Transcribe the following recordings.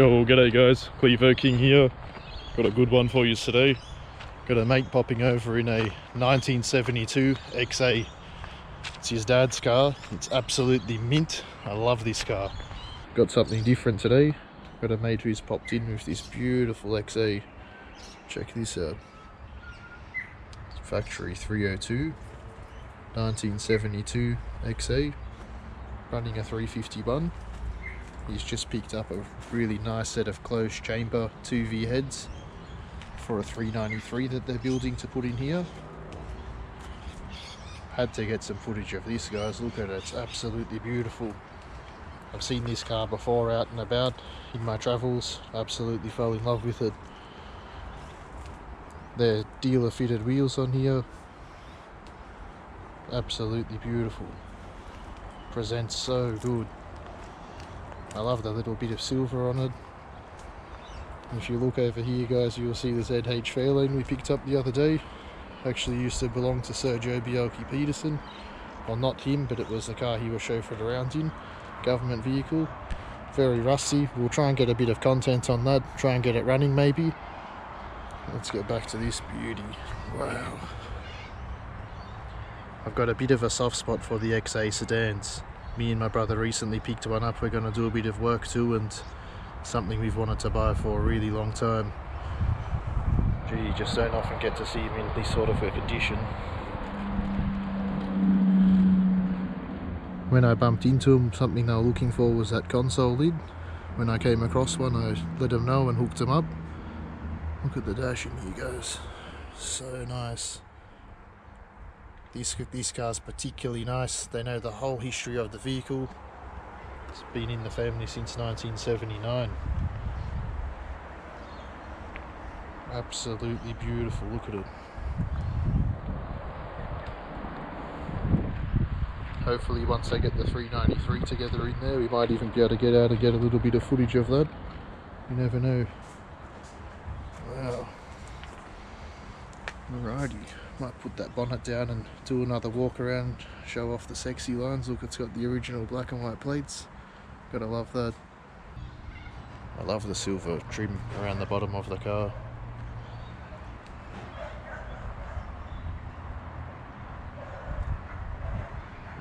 Yo, g'day guys, Clevo King here. Got a good one for you today. Got a mate popping over in a 1972 XA. It's his dad's car. It's absolutely mint. I love this car. Got something different today. Got a mate who's popped in with this beautiful XA. Check this out. It's factory 302, 1972 XA, running a 351. He's just picked up a really nice set of closed chamber 2V heads for a 393 that they're building to put in here. Had to get some footage of this, guys. Look at it, it's absolutely beautiful. I've seen this car before out and about in my travels. Absolutely fell in love with it. They're dealer fitted wheels on here. Absolutely beautiful. Presents so good. I love the little bit of silver on it. If you look over here, guys, you'll see the ZH Fairlane we picked up the other day. Actually used to belong to Sir Joe Bielke Peterson. Well, not him, but it was the car he was chauffeured around in. Government vehicle. Very rusty. We'll try and get a bit of content on that. Try and get it running maybe. Let's get back to this beauty. Wow. I've got a bit of a soft spot for the XA sedans. Me and my brother recently picked one up. We're going to do a bit of work too, and something we've wanted to buy for a really long time. Gee, you just don't often get to see them in this sort of a condition. When I bumped into them, something they were looking for was that console lid. When I came across one, I let them know and hooked them up. Look at the dash in here, guys. So nice. This car's particularly nice. They know the whole history of the vehicle. It's been in the family since 1979. Absolutely beautiful. Look at it. Hopefully once I get the 393 together in there, we might even be able to get out and get a little bit of footage of that. You never know. Wow. Alrighty. Might put that bonnet down and do another walk around, show off the sexy lines. Look, it's got the original black and white plates. Gotta love that. I love the silver trim around the bottom of the car.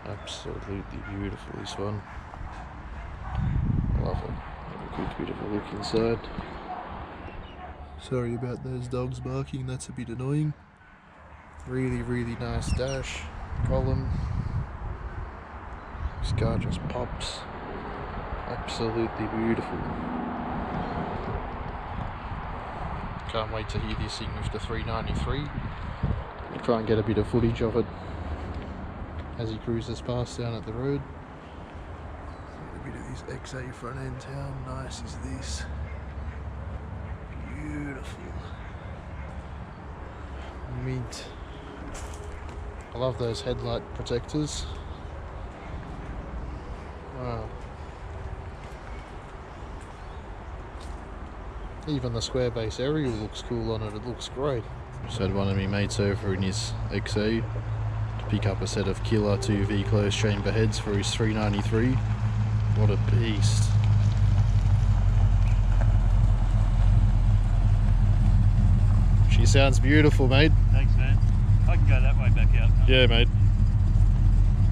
Absolutely beautiful, this one. Love it. Have a quick bit of a look inside. Sorry about those dogs barking, that's a bit annoying. Really nice dash, column. This car just pops. Absolutely beautiful. Can't wait to hear this thing with the 393. We'll try and get a bit of footage of it as he cruises past down at the road. A bit of this XA front end. How nice is this? Beautiful. Mint. I love those headlight protectors. Wow. Even the square base aerial looks cool on it. It looks great. Just had one of my mates over in his XA to pick up a set of killer 2V closed chamber heads for his 393. What a beast. She sounds beautiful, mate. Thanks, man. I can go that way back out. Yeah, mate.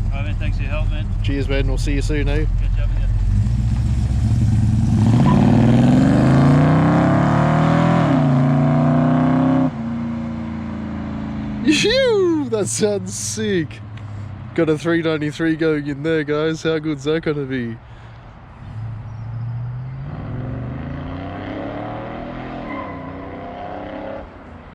Alright, man. Thanks for your help, man. Cheers, man. We'll see you soon, eh? Catch up with you. Phew! That sounds sick. Got a 393 going in there, guys. How good's that gonna be?